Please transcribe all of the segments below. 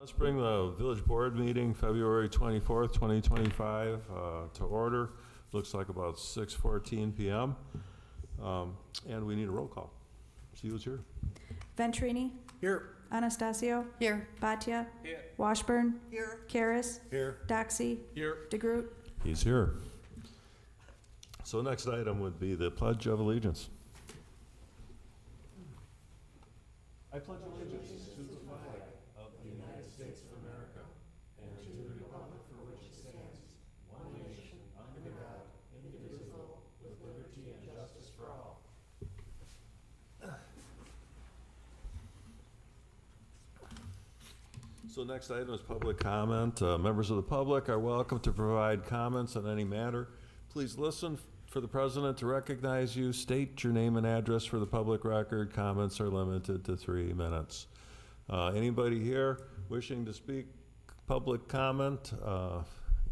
Let's bring the village board meeting, February 24th, 2025, to order. Looks like about 6:14 p.m. And we need a roll call. See who's here. Venturini. Here. Anastasio. Here. Bhatia. Here. Washburn. Here. Karas. Here. Doxy. Here. DeGroot. He's here. So next item would be the Pledge of Allegiance. I pledge allegiance to the flag of the United States of America and to the republic for which it stands, one nation, under God, indivisible, with liberty and justice for all. So next item is public comment. Members of the public are welcome to provide comments on any matter. Please listen for the president to recognize you. State your name and address for the public record. Comments are limited to 3 minutes. Anybody here wishing to speak public comment?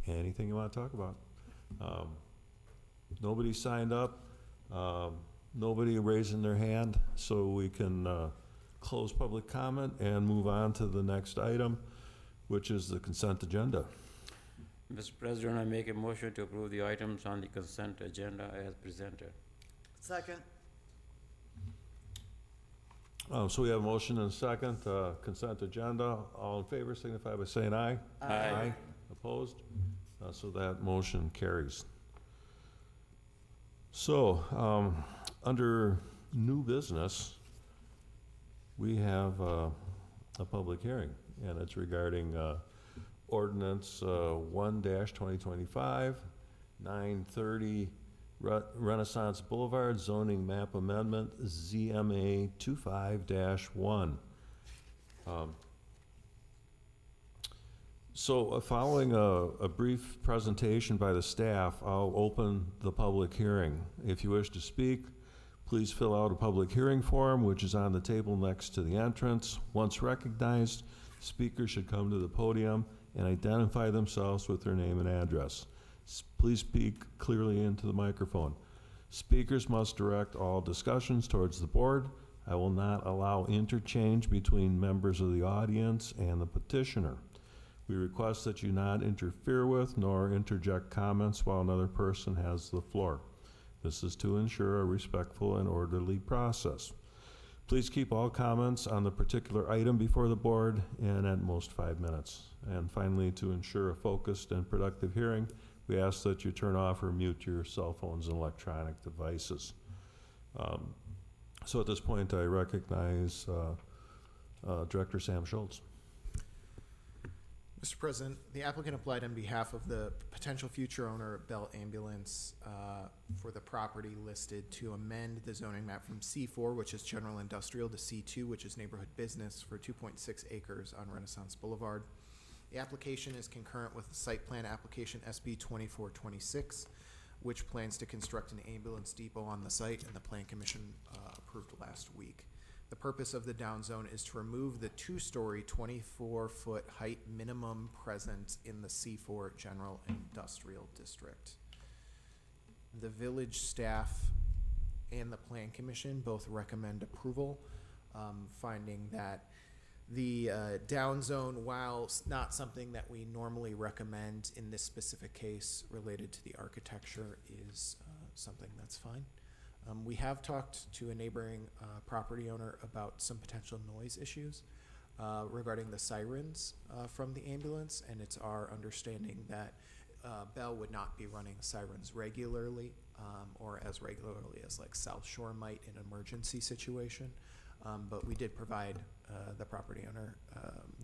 Anything you want to talk about? Nobody signed up. Nobody raising their hand, so we can close public comment and move on to the next item, which is the consent agenda. Mr. President, I make a motion to approve the items on the consent agenda as presented. Second. So we have a motion and a second, consent agenda. All in favor signify by saying aye. Aye. Opposed? So that motion carries. So, under new business, we have a public hearing, and it's regarding ordinance 1-2025, 930 Renaissance Boulevard zoning map amendment, ZMA 25-1. Following a brief presentation by the staff, I'll open the public hearing. If you wish to speak, please fill out a public hearing form, which is on the table next to the entrance. Once recognized, speakers should come to the podium and identify themselves with their name and address. Please speak clearly into the microphone. Speakers must direct all discussions towards the board. I will not allow interchange between members of the audience and the petitioner. We request that you not interfere with nor interject comments while another person has the floor. This is to ensure a respectful and orderly process. Please keep all comments on the particular item before the board and at most 5 minutes. And finally, to ensure a focused and productive hearing, we ask that you turn off or mute your cell phones and electronic devices. So at this point, I recognize Director Sam Schultz. Mr. President, the applicant applied on behalf of the potential future owner of Bell Ambulance for the property listed to amend the zoning map from C4, which is general industrial, to C2, which is neighborhood business, for 2.6 acres on Renaissance Boulevard. The application is concurrent with the site plan application SB 2426, which plans to construct an ambulance depot on the site, and the Plan Commission approved last week. The purpose of the downzone is to remove the 2-story, 24-foot height minimum present in the C4 General Industrial District. The village staff and the Plan Commission both recommend approval, finding that the downzone, while not something that we normally recommend in this specific case related to the architecture, is something that's fine. We have talked to a neighboring property owner about some potential noise issues regarding the sirens from the ambulance, and it's our understanding that Bell would not be running sirens regularly or as regularly as like South Shore might in an emergency situation. But we did provide the property owner,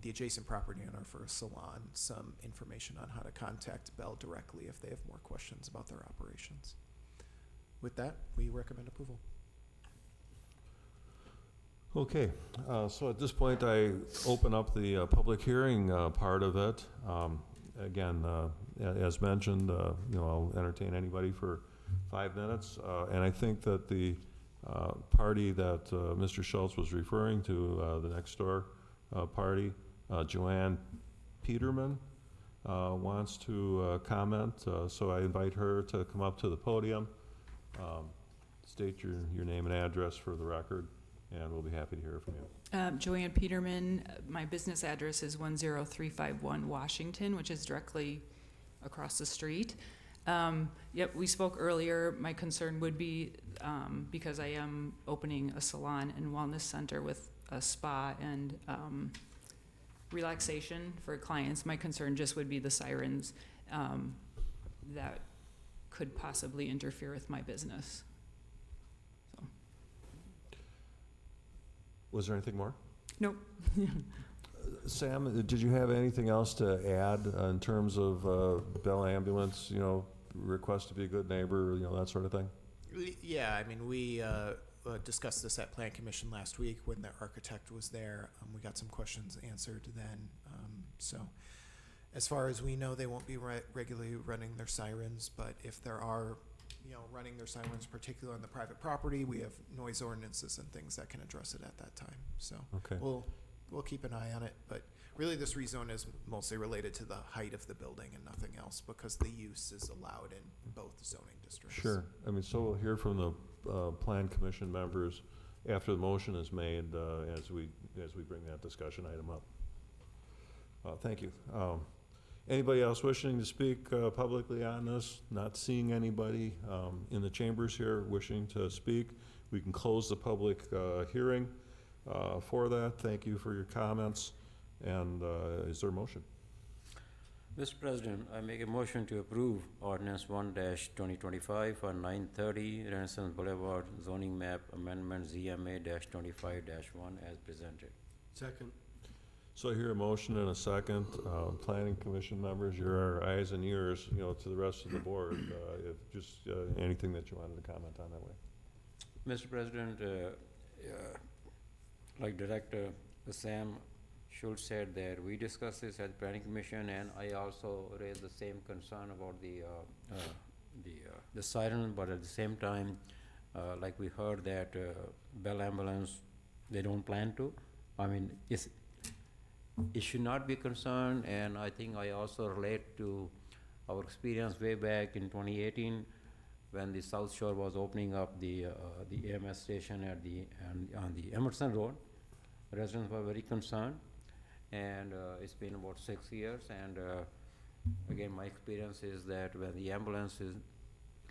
the adjacent property owner for a salon, some information on how to contact Bell directly if they have more questions about their operations. With that, we recommend approval. Okay, so at this point, I open up the public hearing part of it. Again, as mentioned, I'll entertain anybody for 5 minutes, and I think that the party that Mr. Schultz was referring to, the next door party, Joanne Peterman, wants to comment, so I invite her to come up to the podium. State your name and address for the record. and we'll be happy to hear from you. Joanne Peterman, my business address is 10351 Washington, which is directly across the street. Yep, we spoke earlier. My concern would be, because I am opening a salon and wellness center with a spa and relaxation for clients, my concern just would be the sirens that could possibly interfere with my business. Was there anything more? Nope. Sam, did you have anything else to add in terms of Bell Ambulance, request to be a good neighbor, that sort of thing? Yeah, I mean, we discussed this at Plan Commission last week when the architect was there. We got some questions answered then. So as far as we know, they won't be regularly running their sirens, but if there are, running their sirens, particularly on the private property, we have noise ordinances and things that can address it at that time. So Okay. we'll keep an eye on it, but really this rezone is mostly related to the height of the building and nothing else, because the use is allowed in both zoning districts. Sure. So we'll hear from the Plan Commission members after the motion is made as we bring that discussion item up. Thank you. Anybody else wishing to speak publicly on this? Not seeing anybody in the chambers here wishing to speak. We can close the public hearing for that. Thank you for your comments. And is there a motion? Mr. President, I make a motion to approve ordinance 1-2025 for 930 Renaissance Boulevard zoning map amendment ZMA-25-1 as presented. Second. So I hear a motion and a second. Planning Commission members, you're our eyes and ears, to the rest of the board. If just anything that you wanted to comment on that way. Mr. President, like Director Sam Schultz said that we discussed this at the Planning Commission, and I also raised the same concern about the siren, but at the same time, like we heard that Bell Ambulance, they don't plan to. I mean, it should not be concerned, and I think I also relate to our experience way back in 2018 when the South Shore was opening up the EMS station on the Emerson Road. Residents were very concerned, and it's been about 6 years. And again, my experience is that when the ambulances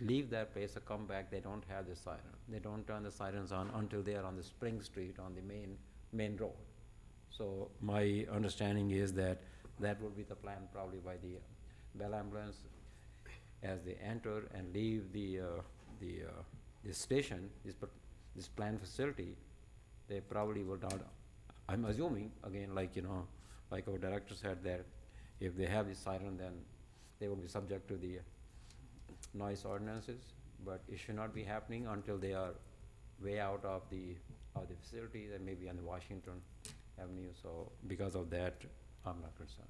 leave that place or come back, they don't have the siren. They don't turn the sirens on until they are on the Spring Street on the main road. So my understanding is that will be the plan probably by the Bell Ambulance as they enter and leave the station, this planned facility. They probably will not. I'm assuming again, like our director said, that if they have the siren, then they will be subject to the noise ordinances. But it should not be happening until they are way out of the facility, and maybe on the Washington Avenue. So because of that, I'm not concerned.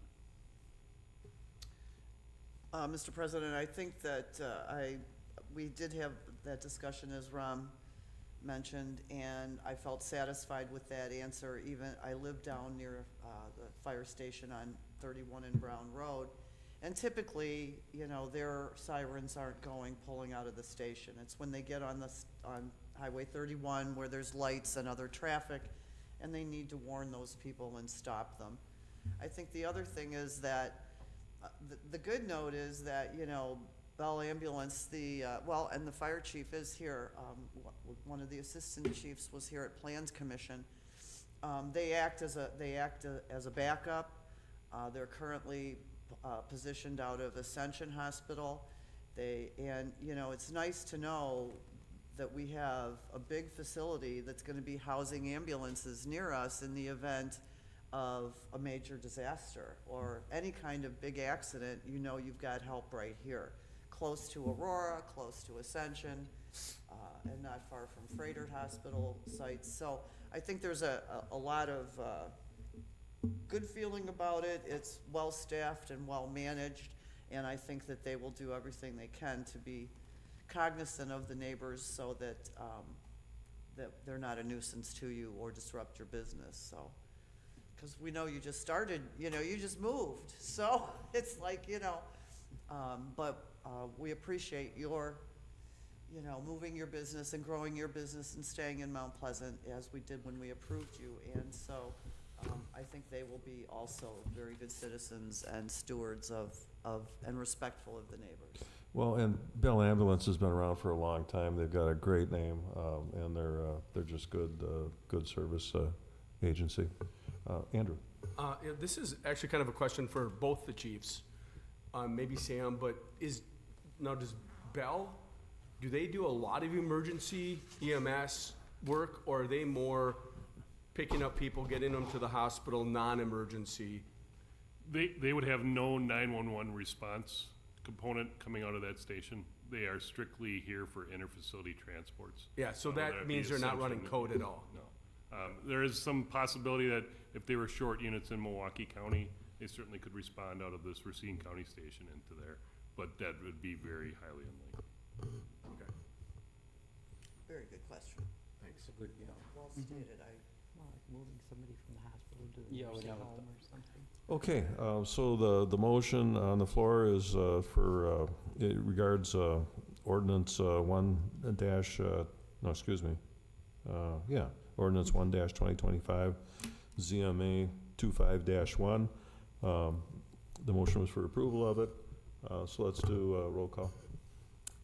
Mr. President, I think that we did have that discussion, as Ram mentioned, and I felt satisfied with that answer. Even I live down near the fire station on 31 and Brown Road, and typically, their sirens aren't pulling out of the station. It's when they get on Highway 31 where there's lights and other traffic, and they need to warn those people and stop them. I think the other thing is that the good note is that, Bell Ambulance, and the fire chief is here. One of the assistant chiefs was here at Plans Commission. They act as a backup. They're currently positioned out of Ascension Hospital. It's nice to know that we have a big facility that's going to be housing ambulances near us in the event of a major disaster or any kind of big accident. You've got help right here, close to Aurora, close to Ascension, and not far from Freighter Hospital sites. So I think there's a lot of good feeling about it. It's well-staffed and well-managed, and I think that they will do everything they can to be cognizant of the neighbors so that they're not a nuisance to you or disrupt your business. So, because we know you just started, you just moved. So it's like, but we appreciate your you know, moving your business and growing your business and staying in Mount Pleasant, as we did when we approved you. And so I think they will be also very good citizens and stewards of, and respectful of the neighbors. Well, and Bell Ambulance has been around for a long time. They've got a great name, and they're just good service agency. Andrew? Yeah, this is actually kind of a question for both the chiefs, maybe Sam, but does Bell, do they do a lot of emergency EMS work, or are they more picking up people, getting them to the hospital, non-emergency? They would have no 911 response component coming out of that station. They are strictly here for interfacility transports. Yeah, so That'd that be means they're not running assumption code at all. No. There is some possibility that if they were short units in Milwaukee County, they certainly could respond out of this Racine County station into there, but that would be very highly unlikely. Okay, Very good question. thanks. Good, yeah. Well stated. Well, like moving somebody from the hospital to the Yeah, nursing without home or something. Okay, so the motion on the floor is for, it regards ordinance ordinance 1-2025, ZMA 25-1. The motion was for approval of it, so let's do a roll call.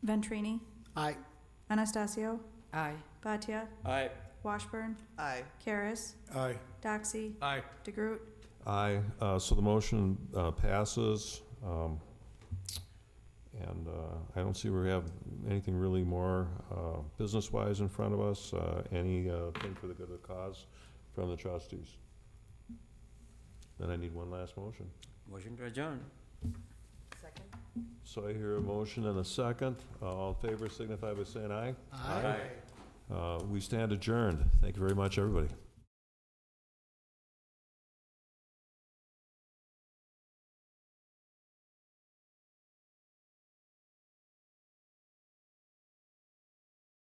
Venturini, Aye. Anastasio, Aye. Bhatia, Aye. Washburn, Aye. Karas, Aye. Doxy, Aye. DeGroot, Aye, so the motion passes, and I don't see we have anything really more business-wise in front of us. Anything for the good of the cause from the trustees? Then I need one last motion. Motion to adjourn. Second? So I hear a motion and a second. All in favor signify by saying aye. Aye. We stand adjourned. Thank you very much, everybody.